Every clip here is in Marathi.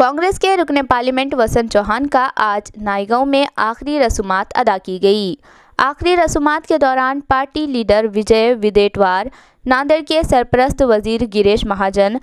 कांग्रेस के रुकने पार्लियामेंट वसंत चौहान का आज नायगांव में आखिरी रसूमात अदा की गई। आखिरी रसूमात के दौरान पार्टी लीडर विजय विदेटवार, नांदेड़ के सरपरस्त वजीर गिरीश महाजन,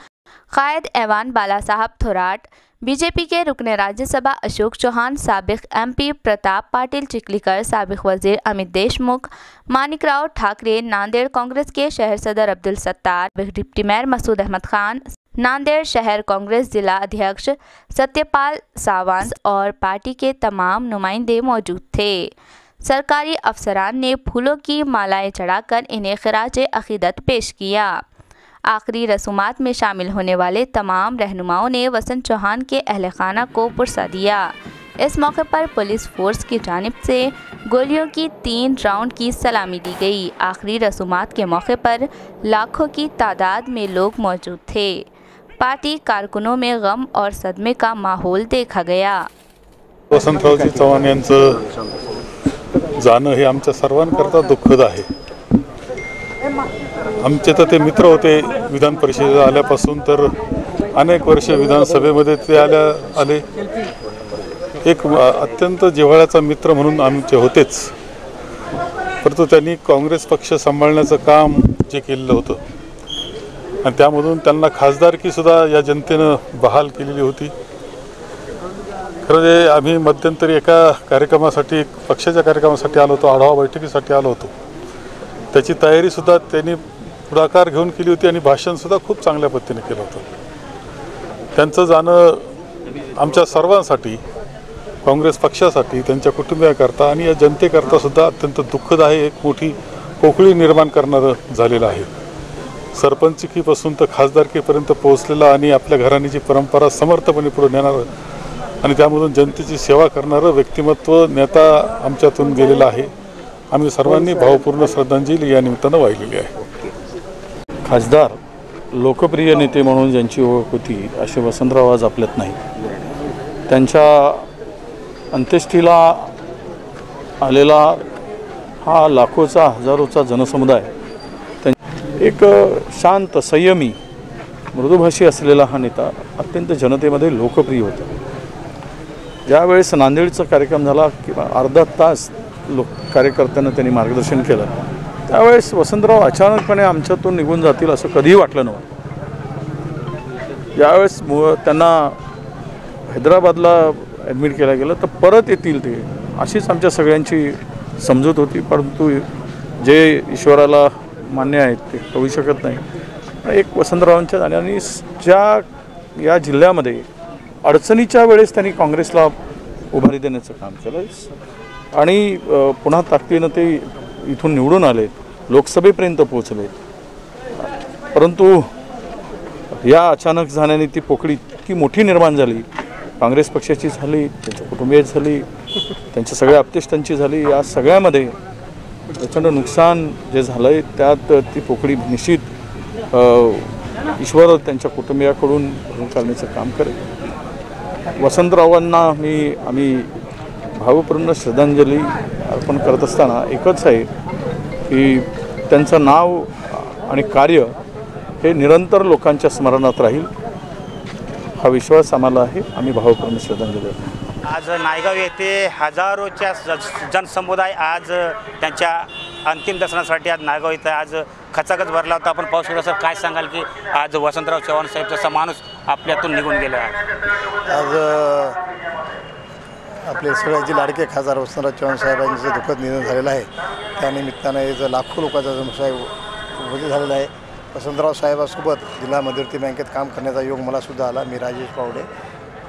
कायद ऐवान बाला साहब थोराट, बीजेपी के रुकने राज्यसभा अशोक चौहान, साबिक एमपी प्रताप पाटिल चिखलीकर, साबिक वजीर अमित देशमुख, मानिकराव ठाकरे, नांदेड़ कांग्रेस के शहर सदर अब्दुल सत्तार, डिप्टी मेयर मसूद अहमद खान, नांदेड़ शहर कांग्रेस जिला अध्यक्ष सत्यपाल सावंत और पार्टी के तमाम नुमाइंदे मौजूद थे। सरकारी अफसरान ने फूलों की मालाएं चढ़ाकर इन्हें खिराजे अकीदत पेश किया। आखिरी रसूमात में शामिल होने वाले तमाम रहनुमाओं ने वसंत चौहान के अहले खाना को पुरसा दिया। इस मौके पर पुलिस फोर्स की जानिब से गोलियों की 3 राउंड की सलामी दी गई। आखिरी रसूमात के मौके पर लाखों की तादाद में लोग मौजूद थे। पार्टी कारकुनों में गम और सदमे का माहौल देखा गया। वसंतरावजी चव्हाण यांचं जाणं हे आमच्या सर्वांकरता दुःखद आहे। आमचे तर ते मित्र होते विधान परिषदेत आल्यापासून, तर अनेक वर्ष विधानसभेमध्ये ते आले एक अत्यंत जिव्हाळ्याचा मित्र म्हणून आमचे होतेच, परंतु त्यांनी काँग्रेस पक्ष सांभाळण्याचं काम जे केलेलं होतं आणि त्यामधून त्यांना खासदारकी सुद्धा या जनतेनं बहाल केलेली होती। खरं जे आम्ही मध्यंतरी एका कार्यक्रमासाठी, पक्षाच्या कार्यक्रमासाठी आलो होतो, आढावा बैठकीसाठी आलो होतो, त्याची तयारी सुद्धा त्यांनी पुढाकार घेऊन केली होती आणि भाषण सुद्धा खूप चांगल्या पद्धतीने केलं होतं। त्यांचं जाणं आमच्या सर्वांसाठी, काँग्रेस पक्षासाठी, त्यांच्या कुटुंबियाकरता आणि या जनतेकरता सुद्धा अत्यंत दुःखद आहे। एक मोठी पोकळी निर्माण करणारं झालेलं आहे। सरपंचकीपासून तर खासदारकीपर्यंत पोहोचलेला आणि आपल्या घराण्याची परंपरा समर्थपणे पुढे नेणारं आणि त्यामधून जनतेची सेवा करणारं व्यक्तिमत्व, नेता आमच्यातून गेलेला आहे। आम्ही सर्वांनी भावपूर्ण श्रद्धांजली या निमित्तानं वाहिलेली आहे। खासदार, लोकप्रिय नेते म्हणून ज्यांची ओळख होती असे वसंतराव आज आपल्यात नाही। त्यांच्या अंत्येष्टीला आलेला हा लाखोचा, हजारोचा जनसमुदाय, एक शांत, संयमी, मृदुभाषी असलेला हा नेता अत्यंत जनतेमध्ये लोकप्रिय होता। ज्यावेळेस नांदेडचा कार्यक्रम झाला किंवा अर्धा तास कार्यकर्त्यांना त्यांनी मार्गदर्शन केलं, त्यावेळेस वसंतराव अचानकपणे आमच्यातून निघून जातील असं कधीही वाटलं नव्हतं। ज्यावेळेस त्यांना हैदराबादला ॲडमिट केलं गेलं तर परत येतील ते, अशीच आमच्या सगळ्यांची समजूत होती, परंतु जे ईश्वराला मान्य आहेत ते करू शकत नाही। एक वसंतरावांच्या जाण्याने ज्या या जिल्ह्यामध्ये अडचणीच्या वेळेस त्यांनी काँग्रेसला उभारी देण्याचं काम केलं आणि पुन्हा ताकदीनं ते इथून निवडून आले, लोकसभेपर्यंत पोहोचले, परंतु या अचानक जाण्याने ती पोकळी इतकी मोठी निर्माण झाली, काँग्रेस पक्षाची झाली, त्यांच्या कुटुंबियाची झाली, त्यांच्या सगळ्या आप्तेष्टांची झाली। या सगळ्यामध्ये प्रचंड नुकसान जे झालं आहे त्यात ती पोकळी निश्चित ईश्वर त्यांच्या कुटुंबियाकडून भरून काढण्याचं काम करेल। वसंतरावांना आम्ही भावपूर्ण श्रद्धांजली अर्पण करत असताना एकच आहे की त्यांचं नाव आणि कार्य हे निरंतर लोकांच्या स्मरणात राहील, हा विश्वास आम्हाला आहे। आम्ही भावपूर्ण श्रद्धांजली अर्पण। आज नायगाव येथे हजारोच्या जनसमुदाय आज त्यांच्या अंतिम दर्शनासाठी आज नायगाव इथं आज खचाखच भरला होता। आपण पाहू शकतो सर, काय सांगाल की आज वसंतराव चव्हाण साहेब जसा माणूस आपल्यातून निघून गेला आहे? आज आपले सगळ्याचे लाडके खासदार वसंतराव चव्हाण साहेबांचं दुःखद निधन झालेलं आहे। त्यानिमित्तानं लाखो लोकांचा जनसाहेब उपस्थित झालेला आहे। वसंतराव साहेबांसोबत जिल्हा मध्यवर्ती बँकेत काम करण्याचा योग मलासुद्धा आला। मी राजेश पावडे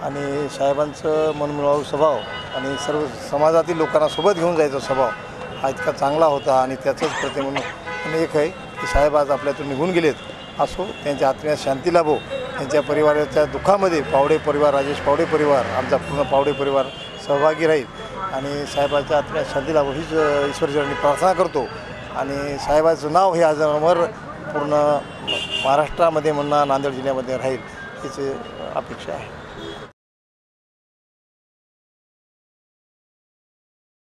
आणि साहेबांचं मनमिळावू स्वभाव आणि सर्व समाजातील लोकांना सोबत घेऊन जायचा स्वभाव हा इतका चांगला होता आणि त्याचंच प्रतिबिंब एक आहे की साहेब आज आपल्यातून निघून गेलेत, असो त्यांच्या आत्म्यात शांती लाभो। त्यांच्या परिवाराच्या दुःखामध्ये पावडे परिवार, राजेश पावडे परिवार, आमचा पूर्ण पावडे परिवार सहभागी राहील आणि साहेबाच्या आत्म्यात शांती लाभो हीच ईश्वरचरणी प्रार्थना करतो। आणि साहेबाचं नाव हे आज अमर पूर्ण महाराष्ट्रामध्ये म्हणा, नांदेड जिल्ह्यामध्ये राहील हीच अपेक्षा आहे।